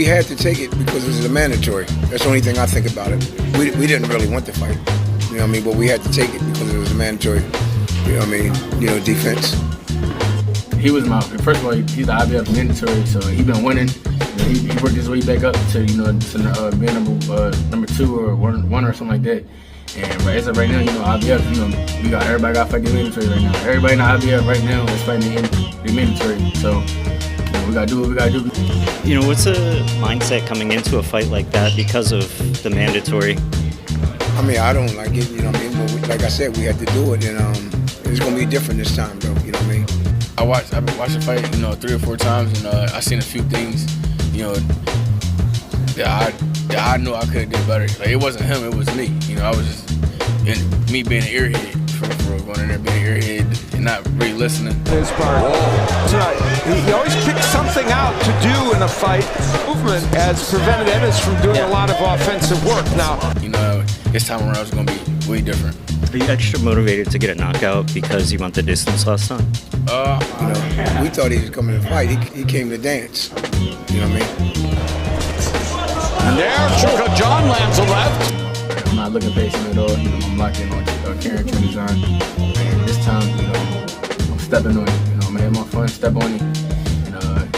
had to take it because it was a mandatory. That's the only thing I think about it. We didn't really want the fight, you know what I mean? But we had to take it because it was a mandatory, you know what I mean? You know, defense. He was first of all, he's the IBF mandatory, so he been winning. You know, he worked his way back up to, you know, to being number 2 or one or something like that. And as of right now, you know, IBF, you know, everybody got fighting mandatory right now. Everybody in the IBF right now is fighting the mandatory. So, you know, we gotta do what we gotta do. You know, what's a mindset coming into a fight like that because of the mandatory? I mean, I don't like it, you know what I mean? But like I said, we had to do it, and it's gonna be different this time, though. You know what I mean? I've been watching the fight, you know, 3 or 4 times, and I seen a few things, you know, that I knew I could have did better. Like, it wasn't him, it was me. You know, I was just me being an airhead for going in there being an airhead and not really listening. His part tonight. He always picks something out to do in a fight. Movement has prevented Ennis from doing a lot of offensive work now. You know, this time around it's gonna be way different. Are you extra motivated to get a knockout because you went the distance last time? You know, we thought he was coming to fight. He came to dance. You know what I mean? And there, Chuka John lands a left. I'm not looking past him at all. You know, I'm locked in on Karen design. And this time, you know, I'm stepping on it. You know, I'm gonna have my fun, step on it, and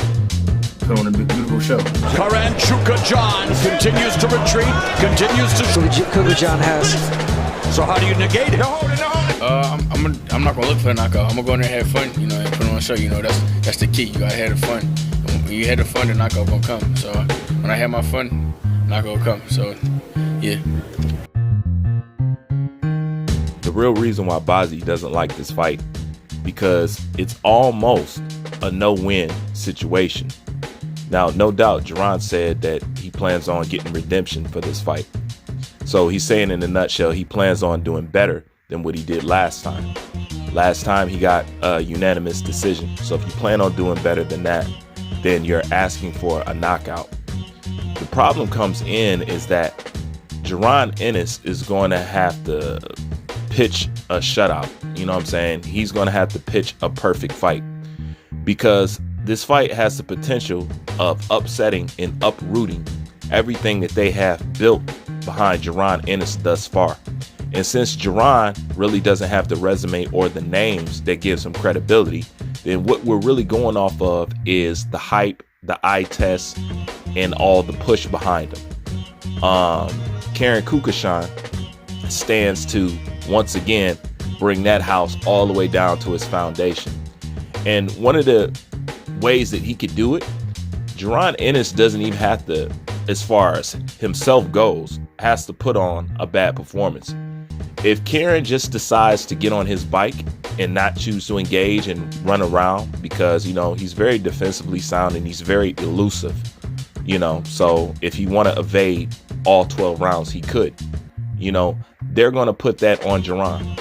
put on a beautiful show. Karen Chuka John continues to retreat, continues to Chuka John has. So how do you negate it? I'm not gonna look for the knockout. I'm gonna go in there and have fun, you know, and put on a show. You know, that's the key. You gotta have the fun. When you have the fun, the knockout gonna come. So when I have my fun, knockout will come. So yeah. The real reason why Bazzi doesn't like this fight, because it's almost a no-win situation. Now, no doubt, JARON said that he plans on getting redemption for this fight. So he's saying in a nutshell, he plans on doing better than what he did last time. Last time he got a unanimous decision. So if you plan on doing better than that, then you're asking for a knockout. The problem comes in is that JARON Ennis is going to have to pitch a shutout. You know what I'm saying? He's going to have to pitch a perfect fight, because this fight has the potential of upsetting and uprooting everything that they have built behind JARON Ennis thus far. And since JARON really doesn't have the resume or the names that gives him credibility, then what we're really going off of is the hype, the eye test, and all the push behind him. Karen Kukashan stands to once again bring that house all the way down to its foundation. And one of the ways that he could do it, JARON Ennis doesn't even have to, as far as himself goes, has to put on a bad performance. If Karen just decides to get on his bike and not choose to engage and run around, because, you know, he's very defensively sound and he's very elusive, you know, so if he want to evade all 12 rounds, he could, you know, they're going to put that on JARON.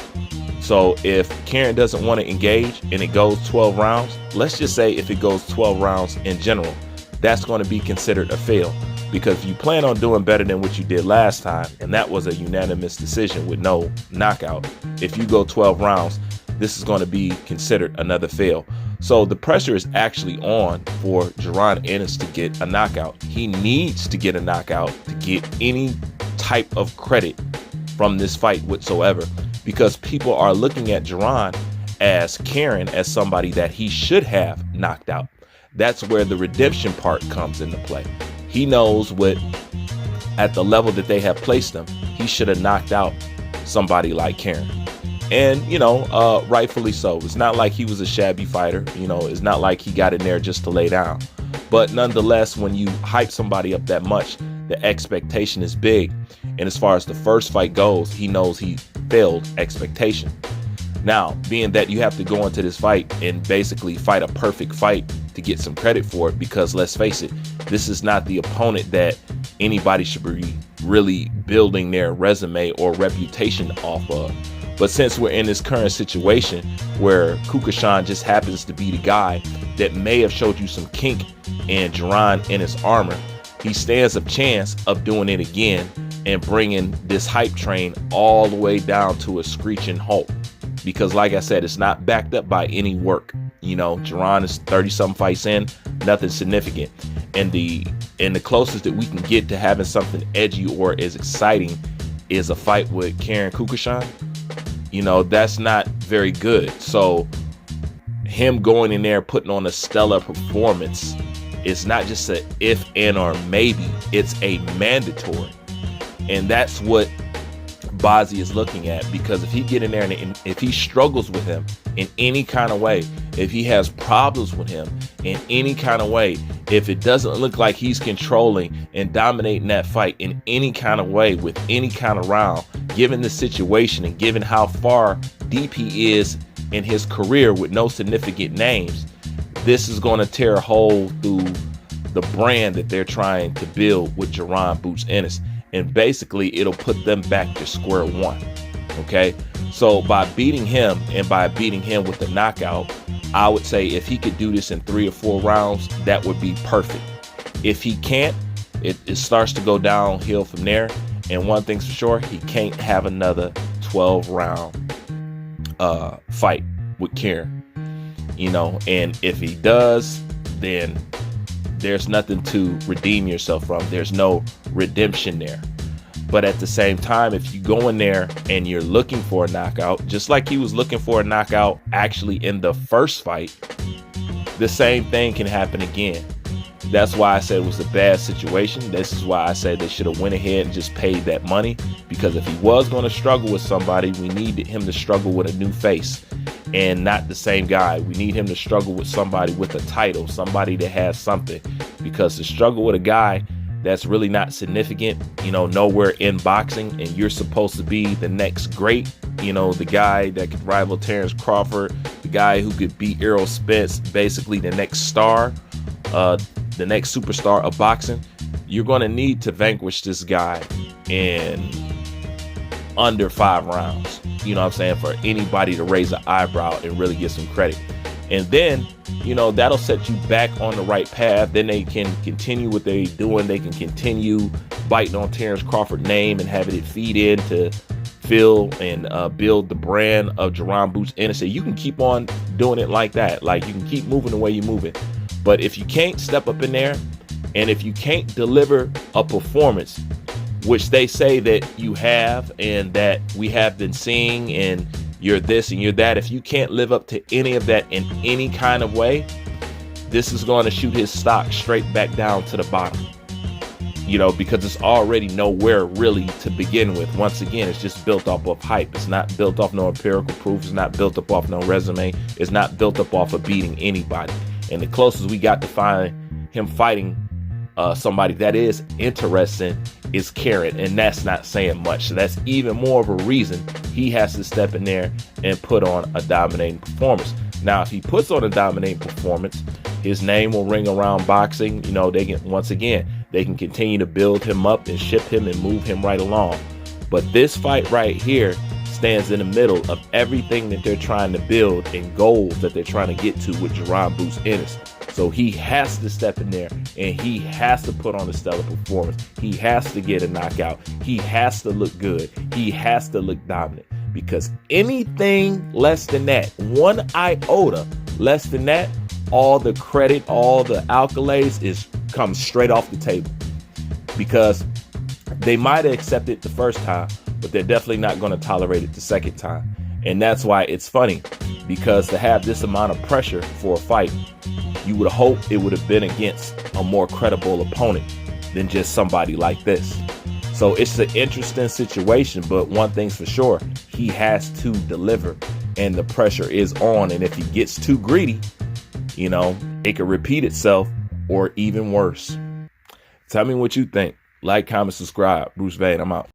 So if Karen doesn't want to engage and it goes 12 rounds, let's just say if it goes 12 rounds in general, that's going to be considered a fail. Because if you plan on doing better than what you did last time, and that was a unanimous decision with no knockout, if you go 12 rounds, this is going to be considered another fail. So the pressure is actually on for JARON Ennis to get a knockout. He needs to get a knockout to get any type of credit from this fight whatsoever, because people are looking at JARON as Karen as somebody that he should have knocked out. That's where the redemption part comes into play. He knows what, at the level that they have placed him, he should have knocked out somebody like Karen. And, you know, rightfully so. It's not like he was a shabby fighter. You know, it's not like he got in there just to lay down. But nonetheless, when you hype somebody up that much, the expectation is big. And as far as the first fight goes, he knows he failed expectation. Now, being that you have to go into this fight and basically fight a perfect fight to get some credit for it, because let's face it, this is not the opponent that anybody should be really building their resume or reputation off of. But since we're in this current situation where Kukashan just happens to be the guy that may have showed you some kink in JARON Ennis' armor, he stands a chance of doing it again and bringing this hype train all the way down to a screeching halt. because like I said, it's not backed up by any work. You know, JARON is 30-something fights in, nothing significant. And the closest that we can get to having something edgy or as exciting is a fight with Karen Kukashan. You know, that's not very good. So him going in there, putting on a stellar performance, it's not just a if, and, or maybe. It's a mandatory. And that's what Bazzi is looking at, because if he get in there and if he struggles with him in any kind of way, if he has problems with him in any kind of way, if it doesn't look like he's controlling and dominating that fight in any kind of way with any kind of round, given the situation and given how far deep he is in his career with no significant names, this is going to tear a hole through the brand that they're trying to build with JARON Boots Ennis. And basically it'll put them back to square one. Okay, so by beating him, and by beating him with the knockout, I would say if he could do this in 3 or 4 rounds, that would be perfect. If he can't, it starts to go downhill from there. And one thing's for sure, he can't have another 12-round fight with Karen. You know, and if he does, then there's nothing to redeem yourself from. There's no redemption there. But at the same time, if you go in there and you're looking for a knockout, just like he was looking for a knockout actually in the first fight, the same thing can happen again. That's why I said it was a bad situation. This is why I said they should have went ahead and just paid that money, because if he was going to struggle with somebody, we needed him to struggle with a new face and not the same guy. We need him to struggle with somebody with a title, somebody that has something, because to struggle with a guy that's really not significant, you know, nowhere in boxing, and you're supposed to be the next great, you know, the guy that could rival Terrence Crawford, the guy who could beat Errol Spence, basically the next star, the next superstar of boxing, you're going to need to vanquish this guy in under 5 rounds. You know what I'm saying? For anybody to raise an eyebrow and really get some credit. And then, you know, that'll set you back on the right path. Then they can continue what they're doing. They can continue biting on Terrence Crawford's name and having it feed into fill and build the brand of JARON Boots Ennis. You can keep on doing it like that. Like, you can keep moving the way you're moving. But if you can't step up in there, and if you can't deliver a performance, which they say that you have and that we have been seeing, and you're this and you're that, if you can't live up to any of that in any kind of way, this is going to shoot his stock straight back down to the bottom. You know, because it's already nowhere really to begin with. Once again, it's just built off of hype. It's not built off no empirical proof. It's not built up off no resume. It's not built up off of beating anybody. And the closest we got to find him fighting somebody that is interesting is Karen, and that's not saying much. So that's even more of a reason he has to step in there and put on a dominating performance. Now, if he puts on a dominating performance, his name will ring around boxing. You know, they can, once again, they can continue to build him up and ship him and move him right along. But this fight right here stands in the middle of everything that they're trying to build and goals that they're trying to get to with JARON Boots Ennis. So he has to step in there and he has to put on a stellar performance. He has to get a knockout. He has to look good. He has to look dominant, because anything less than that, 1 iota less than that, all the credit, all the accolades comes straight off the table, because they might have accepted it the first time, but they're definitely not going to tolerate it the second time. And that's why it's funny, because to have this amount of pressure for a fight, you would hope it would have been against a more credible opponent than just somebody like this. So it's an interesting situation, but one thing's for sure, he has to deliver, and the pressure is on. And if he gets too greedy, you know, it could repeat itself, or even worse. Tell me what you think. Like, comment, subscribe. Bruce Vane, I'm out.